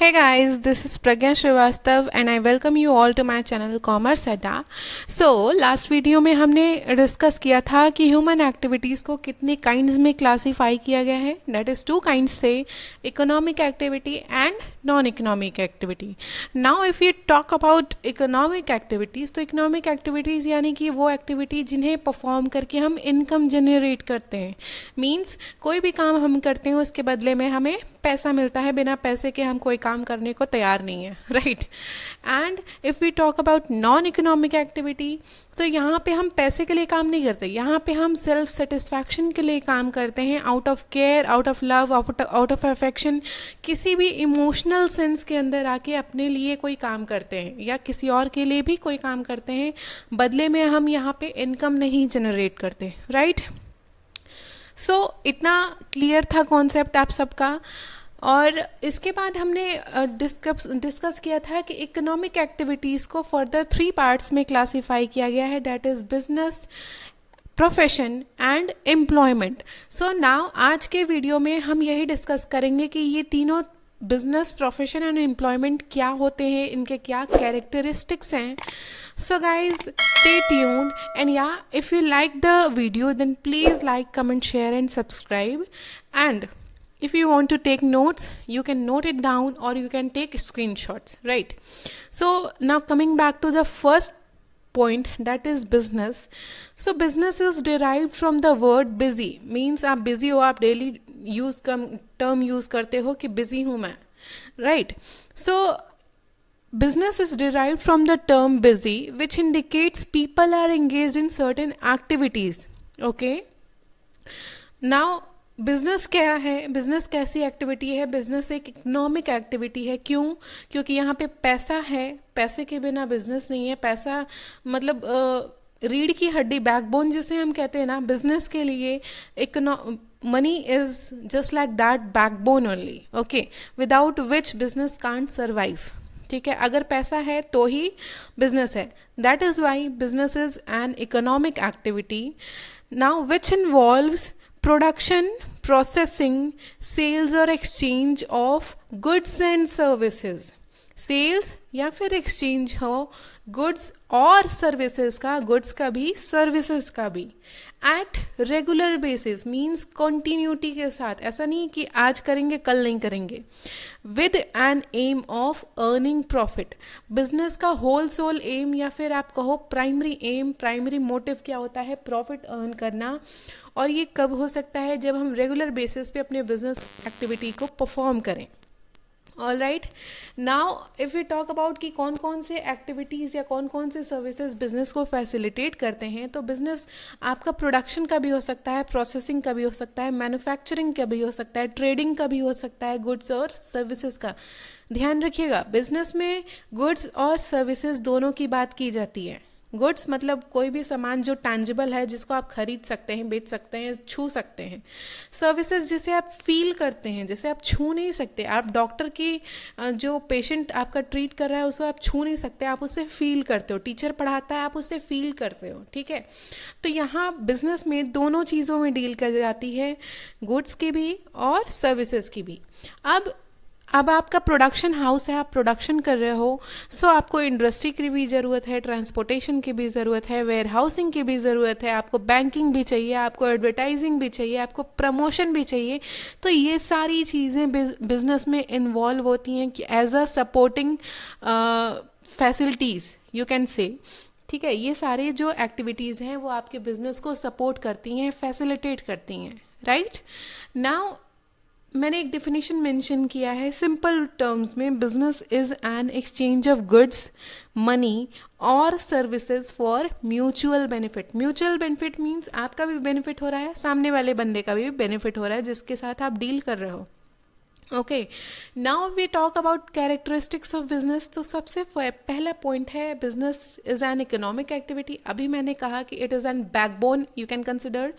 Hey guys, this is Pragya Srivastav and I welcome you all to my channel Commerce Adda. So, last video में हमने discuss किया था कि human activities को कितने kinds में क्लासीफाई किया गया है. दैट इज़ टू काइंड्स थे, economic activity and non economic activity. Now if you talk about economic activities, तो इकोनॉमिक एक्टिविटीज़ यानी कि वो एक्टिविटी जिन्हें परफॉर्म करके हम इनकम जनरेट करते हैं. मीन्स कोई भी काम हम करते हैं उसके बदले में हमें पैसा मिलता है, बिना पैसे के हम कोई काम करने को तैयार नहीं है, right. And if we talk about non economic activity, तो यहाँ पे हम पैसे के लिए काम नहीं करते, यहाँ पे हम सेल्फ सेटिस्फैक्शन के लिए काम करते हैं, out of care, out of love, out of affection, किसी भी इमोशनल सेंस के अंदर आके अपने लिए कोई काम करते हैं या किसी और के लिए भी कोई काम करते हैं, बदले में हम यहाँ पे इनकम नहीं जनरेट करते, राइट. सो इतना क्लियर था कॉन्सेप्ट आप सबका. और इसके बाद हमने डिस्कस किया था कि इकोनॉमिक एक्टिविटीज़ को फर्दर 3 पार्ट्स में क्लासीफाई किया गया है, that is business, profession and employment. So now आज के वीडियो में हम यही डिस्कस करेंगे कि ये तीनों बिजनेस, प्रोफेशन एंड एम्प्लॉयमेंट क्या होते हैं, इनके क्या कैरेक्टरिस्टिक्स हैं. So guys, stay tuned and yeah, if you like the video then please like, comment, share and subscribe. And if you want to take notes, you can note it down or you can take screenshots, right? So now coming back to the first point, that is business. So business is derived from the word busy. Means आप busy हो, आप daily use term use करते हो कि busy हूँ मैं, right? So business is derived from the term busy, which indicates people are engaged in certain activities. Okay. Now business क्या है, बिजनेस कैसी एक्टिविटी है? बिजनेस एक इकोनॉमिक एक्टिविटी है. क्यों? क्योंकि यहाँ पे पैसा है, पैसे के बिना बिजनेस नहीं है. पैसा मतलब रीढ़ की हड्डी, बैकबोन जिसे हम कहते हैं ना, बिजनेस के लिए money is just like that backbone only. Okay, without which business can't survive. ठीक है, अगर पैसा है तो ही बिजनेस है. That is why business is an economic activity. Now which involves production, processing, sales और exchange of goods and services. Sales या फिर एक्सचेंज हो गुड्स और सर्विसेज का, गुड्स का भी सर्विसेज का भी, at regular basis. Means continuity के साथ. ऐसा नहीं कि आज करेंगे कल नहीं करेंगे. With an aim of earning profit. Business का होल सोल एम या फिर आप कहो प्राइमरी एम, प्राइमरी मोटिव क्या होता है? प्रॉफिट अर्न करना. और ये कब हो सकता है? जब हम रेगुलर बेसिस पे अपने बिजनेस एक्टिविटी को परफॉर्म करें. All right. Now if we talk about कि कौन कौन से एक्टिविटीज़ या कौन कौन से सर्विसेज बिजनेस को फैसिलिटेट करते हैं, तो बिजनेस आपका प्रोडक्शन का भी हो सकता है, प्रोसेसिंग का भी हो सकता है, मैन्युफैक्चरिंग का भी हो सकता है, ट्रेडिंग का भी हो सकता है, गुड्स और सर्विसेज का. ध्यान रखिएगा, बिजनेस में गुड्स और सर्विसेज दोनों की बात की जाती है. गुड्स मतलब कोई भी सामान जो टैंजिबल है, जिसको आप खरीद सकते हैं, बेच सकते हैं, छू सकते हैं. सर्विसेज जिसे आप फील करते हैं, जिसे आप छू नहीं सकते. आप डॉक्टर की जो पेशेंट आपका ट्रीट कर रहा है उसको आप छू नहीं सकते, आप उससे फील करते हो. टीचर पढ़ाता है, आप उससे फील करते हो. ठीक है, तो यहाँ बिजनेस में दोनों चीज़ों में डील कर जाती है, गुड्स की भी और सर्विसेज की भी. अब आपका प्रोडक्शन हाउस है, आप प्रोडक्शन कर रहे हो, सो आपको इंडस्ट्री की भी ज़रूरत है, ट्रांसपोर्टेशन की भी ज़रूरत है, वेयर हाउसिंग की भी ज़रूरत है, आपको बैंकिंग भी चाहिए, आपको एडवर्टाइजिंग भी चाहिए, आपको प्रमोशन भी चाहिए. तो ये सारी चीज़ें बिजनेस में इन्वॉल्व होती हैं कि as a supporting facilities you can say. ठीक है, ये सारे जो एक्टिविटीज़ हैं वो आपके बिजनेस को सपोर्ट करती हैं, फैसिलिटेट करती हैं, राइट. नाउ मैंने एक डेफिनेशन मेंशन किया है सिंपल टर्म्स में. Business is an exchange of goods, money और services for mutual benefit. Mutual benefit means आपका भी बेनिफिट हो रहा है, सामने वाले बंदे का भी बेनिफिट हो रहा है जिसके साथ आप डील कर रहे हो. Okay, now we talk about characteristics of business. तो सबसे पहला पॉइंट है business is an economic activity. अभी मैंने कहा कि it is an backbone you can consider.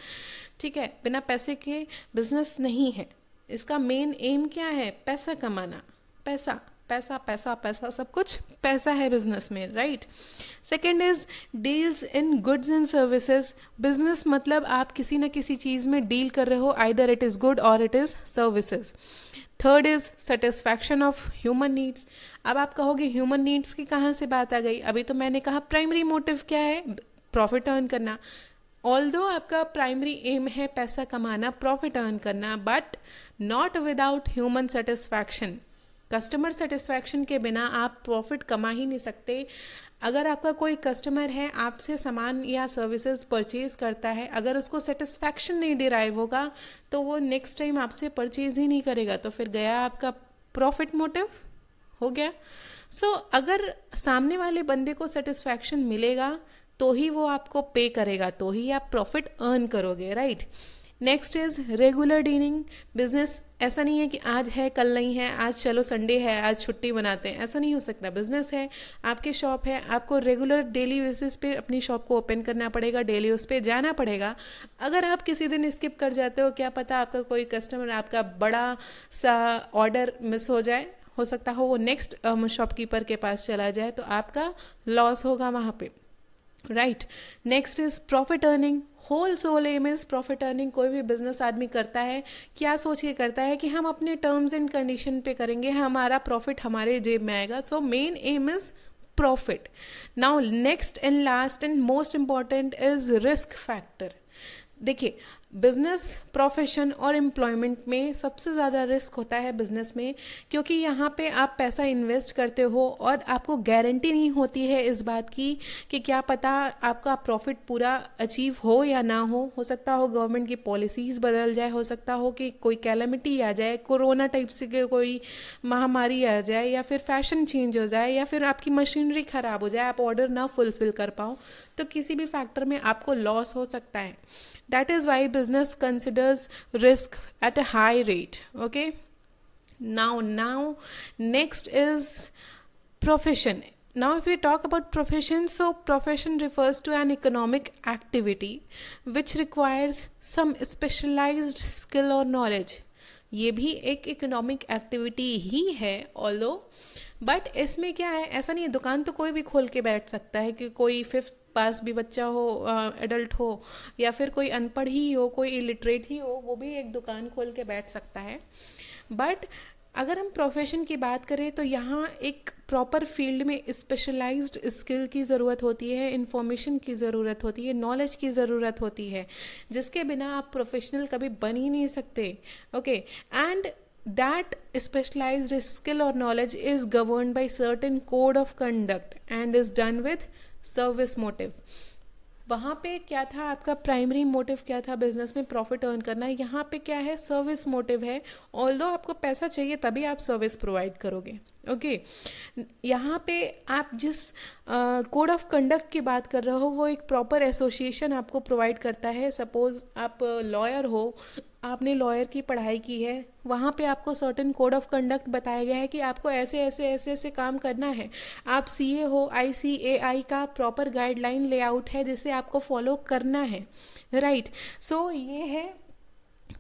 ठीक है, बिना पैसे के बिजनेस नहीं है. इसका मेन एम क्या है? पैसा कमाना. पैसा पैसा पैसा पैसा, सब कुछ पैसा है बिजनेस में, right. Second is deals in goods and services. Business मतलब आप किसी न किसी चीज़ में डील कर रहे हो, आइदर इट इज़ गुड और it is services. Third is satisfaction of human needs. अब आप कहोगे ह्यूमन नीड्स की कहाँ से बात आ गई? अभी तो मैंने कहा प्राइमरी मोटिव क्या है, प्रॉफिट अर्न करना। ऑल्दो आपका प्राइमरी एम है पैसा कमाना, प्रॉफिट अर्न करना, but not without human satisfaction. Customer satisfaction के बिना आप प्रॉफिट कमा ही नहीं सकते। अगर आपका कोई कस्टमर है, आपसे सामान या सर्विसेज परचेज करता है, अगर उसको सेटिस्फैक्शन नहीं डिराइव होगा तो वो नेक्स्ट टाइम आपसे परचेज ही नहीं करेगा, तो फिर गया आपका प्रॉफिट मोटिव, हो गया। सो अगर सामने वाले बंदे को सेटिस्फैक्शन मिलेगा तो ही वो आपको पे करेगा, तो ही आप प्रॉफिट अर्न करोगे, right. Next is regular dealing. Business ऐसा नहीं है कि आज है कल नहीं है, आज चलो संडे है आज छुट्टी बनाते हैं, ऐसा नहीं हो सकता। बिजनेस है, आपकी शॉप है, आपको रेगुलर डेली बेसिस पे अपनी शॉप को ओपन करना पड़ेगा, डेली उस पर जाना पड़ेगा। अगर आप किसी दिन स्किप कर जाते हो, क्या पता आपका कोई कस्टमर, आपका बड़ा सा ऑर्डर मिस हो जाए, हो सकता हो वो नेक्स्ट शॉपकीपर के पास चला जाए, तो आपका लॉस होगा वहाँ पे, right. Next is profit earning. Whole sole aim is profit earning. कोई भी बिजनेस आदमी करता है, क्या सोच के करता है कि हम अपने टर्म्स एंड कंडीशन पे करेंगे, हमारा प्रॉफिट हमारे जेब में आएगा। So main M is profit. Now next and last and most important is risk factor. देखिए, बिजनेस प्रोफेशन और एम्प्लॉयमेंट में सबसे ज़्यादा रिस्क होता है बिजनेस में, क्योंकि यहाँ पे आप पैसा इन्वेस्ट करते हो और आपको गारंटी नहीं होती है इस बात की कि क्या पता आपका प्रॉफिट पूरा अचीव हो या ना हो सकता हो गवर्नमेंट की पॉलिसीज़ बदल जाए, हो सकता हो कि कोई कैलेमिटी आ जाए, कोरोना टाइप से कोई महामारी आ जाए, या फिर फैशन चेंज हो जाए, या फिर आपकी मशीनरी ख़राब हो जाए, आप ऑर्डर ना फुलफिल कर पाओ, तो किसी भी फैक्टर में आपको लॉस हो सकता है। That is why business considers risk at a high rate. Okay. Now next is profession. Now if we talk about profession, so profession refers to an economic activity which requires some specialized skill or knowledge. ये भी एक economic activity ही है although, but इसमें क्या है, ऐसा नहीं है दुकान तो कोई भी खोल के बैठ सकता है, कि कोई फिफ्थ पास भी बच्चा हो, एडल्ट हो, या फिर कोई अनपढ़ ही हो, कोई इलिटरेट ही हो, वो भी एक दुकान खोल के बैठ सकता है। बट अगर हम प्रोफेशन की बात करें तो यहाँ एक प्रॉपर फील्ड में स्पेशलाइज्ड स्किल की ज़रूरत होती है, इंफॉर्मेशन की ज़रूरत होती है, नॉलेज की ज़रूरत होती है, जिसके बिना आप प्रोफेशनल कभी बन ही नहीं सकते। Okay, and that specialized skill or knowledge is governed by certain code of conduct and is done with service motive. वहाँ पे क्या था, आपका प्राइमरी मोटिव क्या था बिजनेस में, प्रॉफिट अर्न करना। यहाँ पे क्या है, सर्विस मोटिव है। ऑल्दो आपको पैसा चाहिए तभी आप सर्विस प्रोवाइड करोगे। ओके, यहाँ पे आप जिस कोड ऑफ कंडक्ट की बात कर रहे हो, वो एक प्रॉपर एसोसिएशन आपको प्रोवाइड करता है। सपोज आप लॉयर हो, आपने लॉयर की पढ़ाई की है, वहाँ पे आपको सर्टेन कोड ऑफ कंडक्ट बताया गया है कि आपको ऐसे ऐसे ऐसे ऐसे काम करना है। आप सीए हो, ICAI का प्रॉपर गाइडलाइन लेआउट है जिसे आपको फॉलो करना है, राइट। सो ये है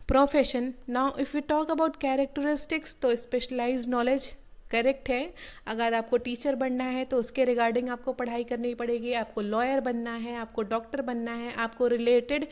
profession. Now if you talk about characteristics, तो स्पेशलाइज्ड नॉलेज करेक्ट है। अगर आपको टीचर बनना है तो उसके रिगार्डिंग आपको पढ़ाई करनी पड़ेगी, आपको लॉयर बनना है, आपको डॉक्टर बनना है, आपको रिलेटेड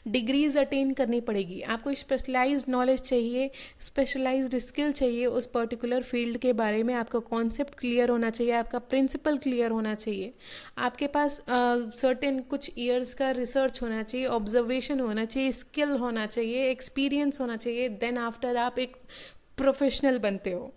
डिग्रीज अटेन करनी पड़ेगी, आपको स्पेशलाइज्ड नॉलेज चाहिए, स्पेशलाइज्ड स्किल चाहिए, उस पर्टिकुलर फील्ड के बारे में आपका कॉन्सेप्ट क्लियर होना चाहिए, आपका प्रिंसिपल क्लियर होना चाहिए, आपके पास सर्टेन कुछ ईयर्स का रिसर्च होना चाहिए, ऑब्जर्वेशन होना चाहिए, स्किल होना चाहिए, एक्सपीरियंस होना चाहिए, देन आफ्टर आप एक प्रोफेशनल बनते हो।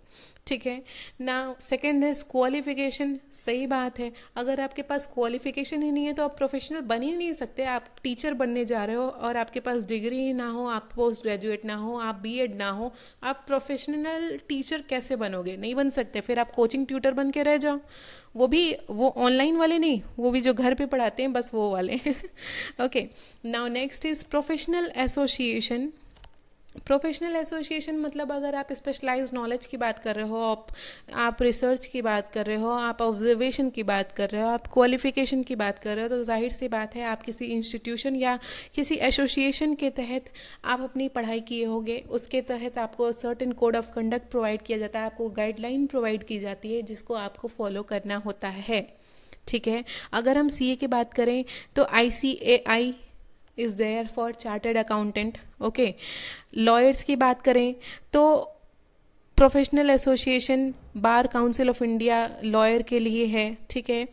ठीक है ना। सेकेंड है क्वालिफिकेशन। सही बात है, अगर आपके पास क्वालिफिकेशन ही नहीं है तो आप प्रोफेशनल बन ही नहीं सकते। आप टीचर बनने जा रहे हो और आपके पास डिग्री ही ना हो, आप पोस्ट ग्रेजुएट ना हो, आप बीएड ना हो, आप प्रोफेशनल टीचर कैसे बनोगे? नहीं बन सकते। फिर आप कोचिंग ट्यूटर बन के रह जाओ, वो ऑनलाइन वाले नहीं, वो भी जो घर पे पढ़ाते हैं, बस वो वाले। Okay, now next is professional association. Professional association मतलब अगर आप स्पेशलाइज्ड नॉलेज की बात कर रहे हो, आप रिसर्च की बात कर रहे हो, आप ऑब्जर्वेशन की बात कर रहे हो, आप क्वालिफिकेशन की बात कर रहे हो, तो जाहिर सी बात है आप किसी इंस्टीट्यूशन या किसी एसोसिएशन के तहत आप अपनी पढ़ाई किए होंगे। उसके तहत आपको certain code of conduct provide किया जाता है, आपको गाइडलाइन प्रोवाइड की जाती है जिसको आपको फॉलो करना होता है। ठीक है, अगर हम सीए की बात करें तो ICAI is there for chartered accountant. Okay, lawyers की बात करें तो professional association bar council of India lawyer के लिए है, ठीक है।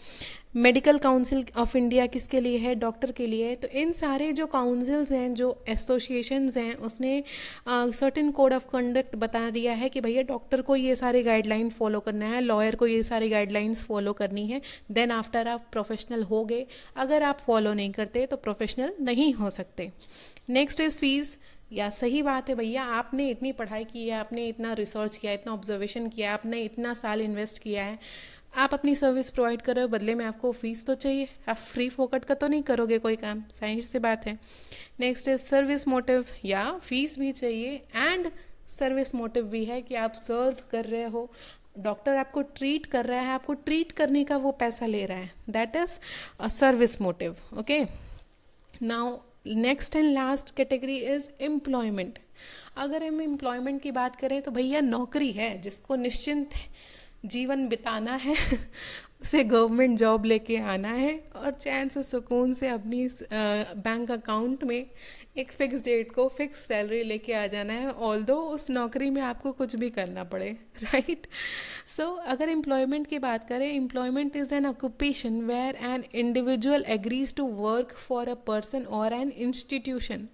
मेडिकल काउंसिल ऑफ इंडिया किसके लिए है? डॉक्टर के लिए है। तो इन सारे जो काउंसिल्स हैं, जो एसोसिएशंस हैं, उसने सर्टेन कोड ऑफ कंडक्ट बता दिया है कि भैया डॉक्टर को ये सारे गाइडलाइन फॉलो करना है, लॉयर को ये सारी गाइडलाइंस फॉलो करनी है, देन आफ्टर आप प्रोफेशनल हो गए। अगर आप फॉलो नहीं करते तो प्रोफेशनल नहीं हो सकते। Next is fees. या सही बात है भैया, आपने इतनी पढ़ाई की है, आपने इतना रिसर्च किया, इतना ऑब्जर्वेशन किया, आपने इतना साल इन्वेस्ट किया है, आप अपनी सर्विस प्रोवाइड कर रहे हो, बदले में आपको फीस तो चाहिए। आप फ्री फोकट का तो नहीं करोगे कोई काम, सही सी बात है। Next is service motive. या फीस भी चाहिए एंड सर्विस मोटिव भी है कि आप सर्व कर रहे हो, डॉक्टर आपको ट्रीट कर रहा है, आपको ट्रीट करने का वो पैसा ले रहा है, that is a service motive. Okay, now next and last category is employment. अगर हम एम्प्लॉयमेंट की बात करें तो भैया नौकरी है, जिसको निश्चिंत जीवन बिताना है उसे गवर्नमेंट जॉब लेके आना है और चैन से सुकून से अपनी बैंक अकाउंट में एक फिक्स डेट को फिक्स सैलरी लेके आ जाना है, ऑल्दो उस नौकरी में आपको कुछ भी करना पड़े, राइट। सो अगर एम्प्लॉयमेंट की बात करें, employment is an occupation where an individual agrees to work for a person और an institution,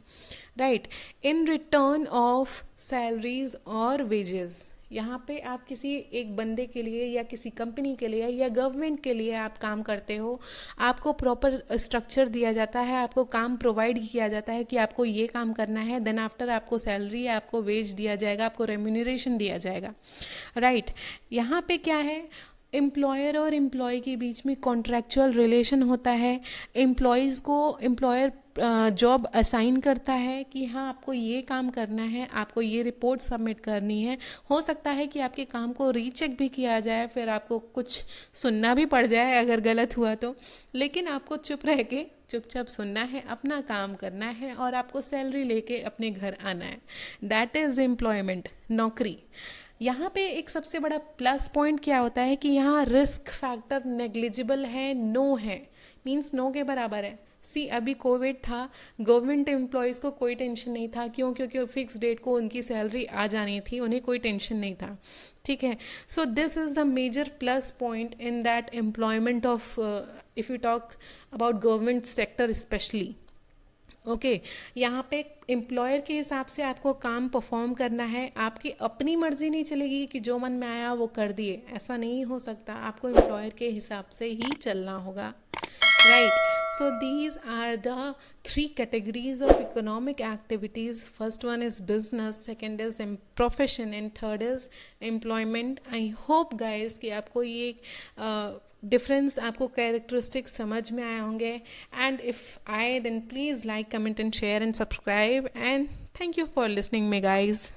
right, in return of salaries और वेजेस। यहाँ पे आप किसी एक बंदे के लिए या किसी कंपनी के लिए या गवर्नमेंट के लिए आप काम करते हो, आपको प्रॉपर स्ट्रक्चर दिया जाता है, आपको काम प्रोवाइड किया जाता है कि आपको ये काम करना है, देन आफ्टर आपको सैलरी, आपको वेज दिया जाएगा, आपको रेम्यूनरेशन दिया जाएगा, राइट। यहाँ पे क्या है, एम्प्लॉयर और एम्प्लॉय के बीच में कॉन्ट्रैक्चुअल रिलेशन होता है। एम्प्लॉयज़ को एम्प्लॉयर जॉब असाइन करता है कि हाँ आपको ये काम करना है, आपको ये रिपोर्ट सबमिट करनी है। हो सकता है कि आपके काम को रीचेक भी किया जाए, फिर आपको कुछ सुनना भी पड़ जाए अगर गलत हुआ तो, लेकिन आपको चुप रह के चुपचाप सुनना है, अपना काम करना है और आपको सैलरी लेके अपने घर आना है। दैट इज़ एम्प्लॉयमेंट, नौकरी। यहाँ पे एक सबसे बड़ा प्लस पॉइंट क्या होता है कि यहाँ रिस्क फैक्टर नेग्लिजिबल है, नो है, मीन्स नो के बराबर है। सी अभी कोविड था, गवर्नमेंट एम्प्लॉयज़ को कोई टेंशन नहीं था, क्यों? क्योंकि फिक्स डेट को उनकी सैलरी आ जानी थी, उन्हें कोई टेंशन नहीं था, ठीक है। So this is the major plus point in that employment of, if you talk about government sector specially. Okay, यहाँ पे एम्प्लॉयर के हिसाब से आपको काम परफॉर्म करना है, आपकी अपनी मर्जी नहीं चलेगी कि जो मन में आया वो कर दिए, ऐसा नहीं हो सकता, आपको एम्प्लॉयर के हिसाब से ही चलना होगा, right? So these are the three categories of economic activities. First one is business, second is profession, and third is employment. I hope guys कि आपको ये डिफरेंस, आपको कैरेक्टरिस्टिक्स समझ में आए होंगे। एंड इफ़ आए, then please like, comment and share and subscribe, and thank you for listening me guys.